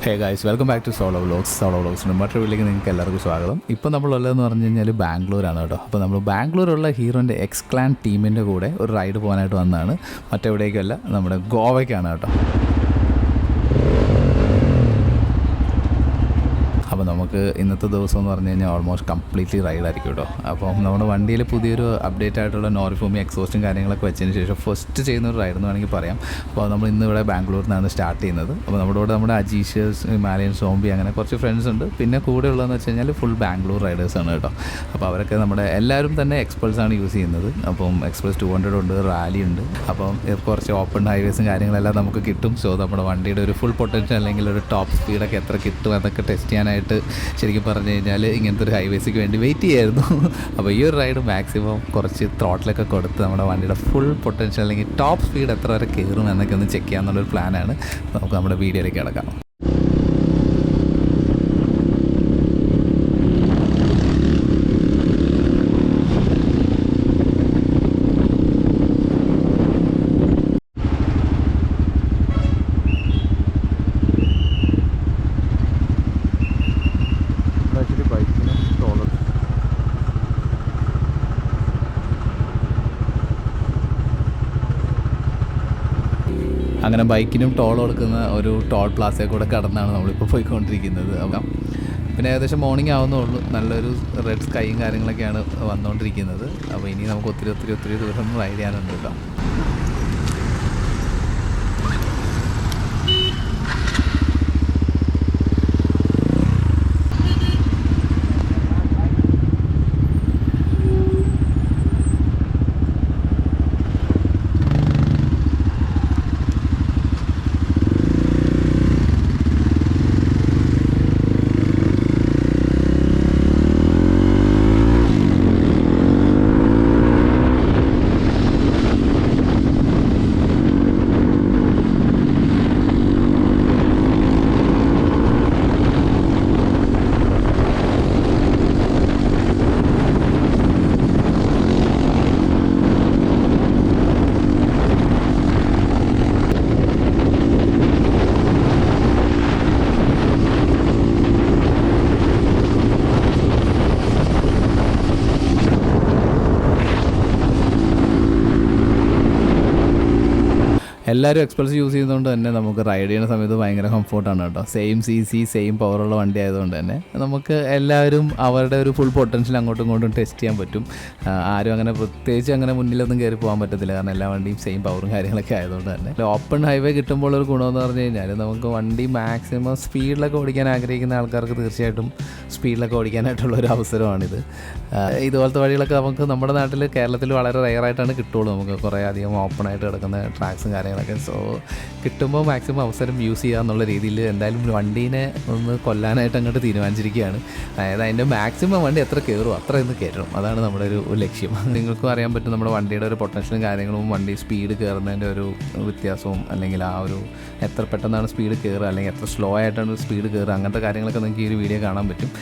Hey guys, welcome back to solo വ്ലോഗ്സിന് മറ്റൊരു വീട്ടിലേക്ക് നിങ്ങൾക്ക് എല്ലാവർക്കും സ്വാഗതം. ഇപ്പോൾ നമ്മളുള്ളതെന്ന് പറഞ്ഞു കഴിഞ്ഞാൽ ബാംഗ്ലൂരാണ് കേട്ടോ. അപ്പോൾ നമ്മൾ ബാംഗ്ലൂരുള്ള ഹീറോൻ്റെ എക്സ് ക്ലാൻ ടീമിൻ്റെ കൂടെ ഒരു റൈഡ് പോകാനായിട്ട് വന്നതാണ്. മറ്റെവിടേക്കല്ല, നമ്മുടെ ഗോവയ്ക്കാണ് കേട്ടോ. അപ്പോൾ നമുക്ക് ഇന്നത്തെ ദിവസം എന്ന് പറഞ്ഞു കഴിഞ്ഞാൽ ഓൾമോസ്റ്റ് കംപ്ലീറ്റ്ലി റൈഡായിരിക്കും കേട്ടോ. അപ്പം നമ്മുടെ വണ്ടിയിൽ പുതിയൊരു അപ്ഡേറ്റ് ആയിട്ടുള്ള നോറിഫോമി എക്സോസ്റ്റും കാര്യങ്ങളൊക്കെ വെച്ചതിന് ശേഷം ഫസ്റ്റ് ചെയ്യുന്ന ഒരു റൈഡ് എന്ന് വേണമെങ്കിൽ പറയാം. അപ്പോൾ നമ്മൾ ഇന്ന് ഇവിടെ ബാംഗ്ലൂരിൽ നിന്നാണ് സ്റ്റാർട്ട് ചെയ്യുന്നത്. അപ്പോൾ നമ്മുടെ കൂടെ നമ്മുടെ അജീഷ്യസ്, ഹിമാലയൻ, സോംബി അങ്ങനെ കുറച്ച് ഫ്രണ്ട്സ് ഉണ്ട്. പിന്നെ കൂടെ ഉള്ളതെന്ന് വെച്ച് കഴിഞ്ഞാൽ ഫുൾ ബാംഗ്ലൂർ റൈഡേഴ്സാണ് കേട്ടോ. അപ്പോൾ അവരൊക്കെ നമ്മുടെ എല്ലാവരും തന്നെ എക്സ്പൾസാണ് യൂസ് ചെയ്യുന്നത്. അപ്പം എക്സ്പൾസ് 200 ഉണ്ട്, റാലി ഉണ്ട്. അപ്പം കുറച്ച് ഓപ്പൺ ഹൈവേസും കാര്യങ്ങളെല്ലാം നമുക്ക് കിട്ടും. സോ നമ്മുടെ വണ്ടിയുടെ ഒരു ഫുൾ പൊട്ടൻഷ്യൽ അല്ലെങ്കിൽ ഒരു ടോപ്പ് സ്പീഡൊക്കെ എത്ര കിട്ടും അതൊക്കെ ടെസ്റ്റ് ചെയ്യാനായിട്ട് ശരിക്കും പറഞ്ഞു കഴിഞ്ഞാൽ ഇങ്ങനത്തെ ഒരു ഹൈവേസിക്ക് വേണ്ടി വെയിറ്റ് ചെയ്യായിരുന്നു. അപ്പോൾ ഈ ഒരു റൈഡ് മാക്സിമം കുറച്ച് ത്രോട്ടിലൊക്കെ കൊടുത്ത് നമ്മുടെ വണ്ടിയുടെ ഫുൾ പൊട്ടൻഷ്യൽ അല്ലെങ്കിൽ ടോപ്പ് സ്പീഡ് എത്ര വരെ കയറും എന്നൊക്കെ ഒന്ന് ചെക്ക് ചെയ്യാമെന്നുള്ളൊരു പ്ലാനാണ്. നമുക്ക് നമ്മുടെ വീഡിയോയിലേക്ക് കിടക്കാം. അങ്ങനെ ബൈക്കിനും ടോൾ കൊടുക്കുന്ന ഒരു ടോൾ പ്ലാസയിൽ കൂടെ കടന്നാണ് നമ്മളിപ്പോൾ പോയിക്കൊണ്ടിരിക്കുന്നത്. അപ്പം പിന്നെ ഏകദേശം മോർണിംഗ് ആവുന്നുള്ളൂ. നല്ലൊരു റെഡ് സ്കൈയും കാര്യങ്ങളൊക്കെയാണ് വന്നുകൊണ്ടിരിക്കുന്നത്. അപ്പോൾ ഇനി നമുക്ക് ഒത്തിരി ദൂരം റൈഡ് ചെയ്യാനുണ്ട് കേട്ടോ. എല്ലാവരും എക്സ്പൾസ് യൂസ് ചെയ്യുന്നതുകൊണ്ട് തന്നെ നമുക്ക് റൈഡ് ചെയ്യുന്ന സമയത്ത് ഭയങ്കര കംഫോർട്ടാണ് കേട്ടോ. സെയിം CC സെയിം പവറുള്ള വണ്ടി ആയതുകൊണ്ട് തന്നെ നമുക്ക് എല്ലാവരും അവരുടെ ഒരു ഫുൾ പൊട്ടൻഷ്യൽ അങ്ങോട്ടും ഇങ്ങോട്ടും ടെസ്റ്റ് ചെയ്യാൻ പറ്റും. ആരും അങ്ങനെ പ്രത്യേകിച്ച് അങ്ങനെ മുന്നിലൊന്നും കയറി പോകാൻ പറ്റത്തില്ല, കാരണം എല്ലാ വണ്ടിയും സെയിം പവറും കാര്യങ്ങളൊക്കെ ആയതുകൊണ്ട് തന്നെ. ഓപ്പൺ ഹൈവേ കിട്ടുമ്പോൾ ഒരു ഗുണമെന്ന് പറഞ്ഞു കഴിഞ്ഞാൽ നമുക്ക് വണ്ടി മാക്സിമം സ്പീഡിലൊക്കെ ഓടിക്കാൻ ആഗ്രഹിക്കുന്ന ആൾക്കാർക്ക് തീർച്ചയായിട്ടും സ്പീഡിലൊക്കെ ഓടിക്കാനായിട്ടുള്ള ഒരു അവസരമാണിത്. ഇതുപോലത്തെ വഴികളൊക്കെ നമുക്ക് നമ്മുടെ നാട്ടിൽ, കേരളത്തിൽ വളരെ റെയറായിട്ടാണ് കിട്ടുള്ളൂ. നമുക്ക് കുറേ അധികം ഓപ്പണായിട്ട് കിടക്കുന്ന ട്രാക്സും കാര്യങ്ങളൊക്കെ. സോ കിട്ടുമ്പോൾ മാക്സിമം അവസരം യൂസ് ചെയ്യുക എന്നുള്ള രീതിയിൽ എന്തായാലും വണ്ടീനെ ഒന്ന് കൊല്ലാനായിട്ട് അങ്ങോട്ട് തീരുമാനിച്ചിരിക്കുകയാണ്. അതായത് അതിൻ്റെ മാക്സിമം വണ്ടി എത്ര കയറുമോ അത്ര ഇന്ന് കയറണം, അതാണ് നമ്മുടെ ഒരു ലക്ഷ്യം. നിങ്ങൾക്കും അറിയാൻ പറ്റും നമ്മുടെ വണ്ടിയുടെ ഒരു പൊട്ടൻഷ്യലും കാര്യങ്ങളും വണ്ടി സ്പീഡ് കയറുന്നതിൻ്റെ ഒരു വ്യത്യാസവും, അല്ലെങ്കിൽ ആ ഒരു എത്ര പെട്ടെന്നാണ് സ്പീഡ് കയറുക അല്ലെങ്കിൽ എത്ര സ്ലോ ആയിട്ടാണ് സ്പീഡ് കയറുക, അങ്ങനത്തെ കാര്യങ്ങളൊക്കെ നിങ്ങൾക്ക് ഈ ഒരു വീഡിയോ കാണാൻ പറ്റും.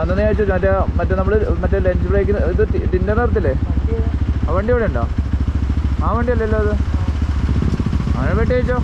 അന്ന് ഞാൻ ചോദിച്ചു മറ്റേ നമ്മൾ മറ്റേ ലഞ്ച് ബ്രേക്കിന് ഇത് ഡിന്നർ നിർത്തില്ലേ, ആ വണ്ടി ഇവിടെ ഉണ്ടോ? ആ വണ്ടി അല്ലല്ലോ അത്, അങ്ങനെ വെട്ടി ചോദിച്ചോ.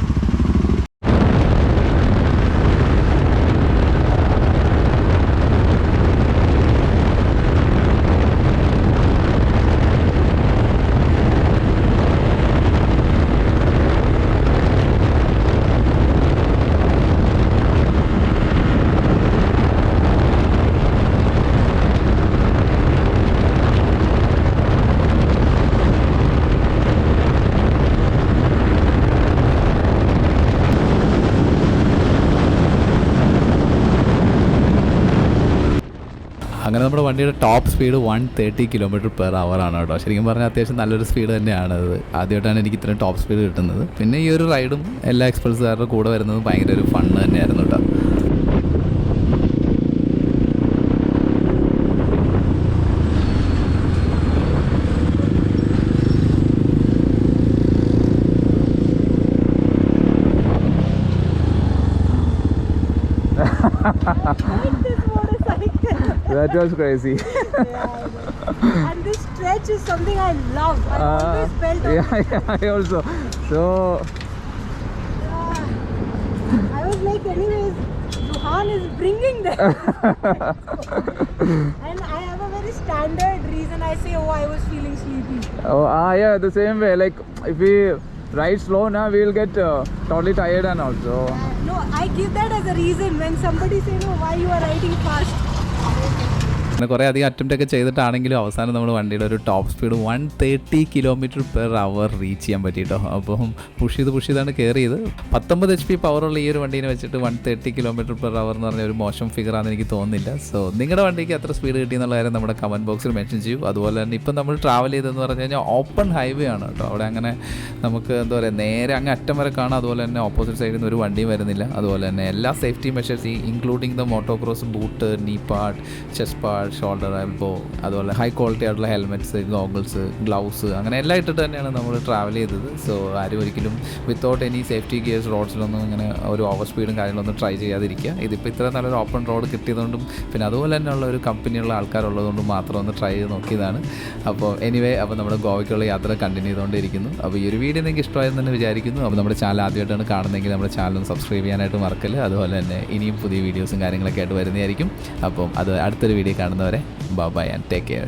വണ്ടിയുടെ ടോപ്പ് സ്പീഡ് 130 km/h ആണ് കേട്ടോ. ശരിക്കും പറഞ്ഞാൽ അത്യാവശ്യം നല്ലൊരു സ്പീഡ് തന്നെയാണ് അത്. ആദ്യമായിട്ടാണ് എനിക്ക് ഇത്രയും ടോപ്പ് സ്പീഡ് കിട്ടുന്നത്. പിന്നെ ഈ ഒരു റൈഡും എല്ലാ എക്സ്പൾസുകാരുടെ കൂടെ വരുന്നത് ഭയങ്കര ഒരു ഫണ്ണ് തന്നെയായിരുന്നു കേട്ടോ. That was crazy. Yeah, and this stretch is something I love. I always felt on Yeah, I also. So, I was like, anyways, Luhan is bringing them. And I have a very standard reason. I say, oh, I was feeling sleepy. yeah, the same way. Like, if we ride slow now, we will get totally tired and also. No, I give that as a reason when somebody say, no, why you are riding fast. അങ്ങനെ കുറേ അധികം attempt ഒക്കെ ചെയ്തിട്ടാണെങ്കിലും അവസാനം നമ്മൾ വണ്ടിയുടെ ഒരു top speed 130 km/h reach ചെയ്യാൻ പറ്റിയിട്ടോ. അപ്പം പുഷ് ചെയ്താണ് കയറിയത്. 19 HP പവറുള്ള ഈ ഒരു വണ്ടീനെ വെച്ചിട്ട് 130 km/h എന്ന് പറഞ്ഞ ഒരു മോശം ഫിഗറാണെന്ന് എനിക്ക് തോന്നുന്നില്ല. സോ നിങ്ങളുടെ വണ്ടിക്ക് എത്ര സ്പീഡ് കിട്ടിയെന്നുള്ള കാര്യം നമ്മുടെ കമൻറ്റ് ബോക്സിൽ മെൻഷൻ ചെയ്യൂ. അതുപോലെ തന്നെ ഇപ്പം നമ്മൾ ട്രാവൽ ചെയ്തതെന്ന് പറഞ്ഞു കഴിഞ്ഞാൽ ഓപ്പൺ ഹൈവേ ആണ് കേട്ടോ. അവിടെ അങ്ങനെ നമുക്ക് എന്താ പറയുക, നേരെ അങ്ങ് അറ്റം വരെ കാണാം. അതുപോലെ തന്നെ ഓപ്പോസിറ്റ് സൈഡിൽ നിന്ന് ഒരു വണ്ടിയും വരുന്നില്ല. അതുപോലെ തന്നെ എല്ലാ safety measures including the motocross boot, knee pad, chest pad, shoulder, elbow, അതുപോലെ ഹൈ ക്വാളിറ്റി ആയിട്ടുള്ള ഹെൽമെറ്റ്സ്, ഗോഗിൾസ്, ഗ്ലൗസ്, അങ്ങനെ എല്ലാം ഇട്ടിട്ട് തന്നെയാണ് നമ്മൾ ട്രാവൽ ചെയ്തത്. സോ ആരും ഒരിക്കലും വിത്തൗട്ട് എനി സേഫ്റ്റി ഗിയേഴ്സ് റോഡ്സിലൊന്നും ഇങ്ങനെ ഒരു ഓവർ സ്പീഡും കാര്യങ്ങളൊന്നും ട്രൈ ചെയ്യാതിരിക്കുക. ഇതിപ്പോൾ ഇത്ര നല്ലൊരു ഓപ്പൺ റോഡ് കിട്ടിയതുകൊണ്ടും പിന്നെ അതുപോലെ തന്നെയുള്ള ഒരു കമ്പനിയുള്ള ആൾക്കാരുള്ളതുകൊണ്ടും മാത്രം ഒന്ന് ട്രൈ ചെയ്ത് നോക്കിയതാണ്. അപ്പോൾ എനിവേ, അപ്പോൾ നമ്മുടെ ഗോവയ്ക്കുള്ള യാത്ര കണ്ടിന്യൂ ചെയ്തുകൊണ്ടിരിക്കുന്നു. അപ്പോൾ ഈ ഒരു വീഡിയോ നിങ്ങൾക്ക് ഇഷ്ടമായെന്ന് തന്നെ വിചാരിക്കുന്നു. അപ്പോൾ നമ്മുടെ ചാനൽ ആദ്യമായിട്ടാണ് കാണുന്നതെങ്കിൽ നമ്മുടെ ചാനൽ സബ്സ്ക്രൈബ് ചെയ്യാനായിട്ട് മറക്കല്. അതുപോലെ തന്നെ ഇനിയും പുതിയ വീഡിയോസും കാര്യങ്ങളൊക്കെ ആയിട്ട് വരുന്നതായിരിക്കും. അപ്പം അത് അടുത്തൊരു വീഡിയോ കാണുന്നവരെ bye bye and take care.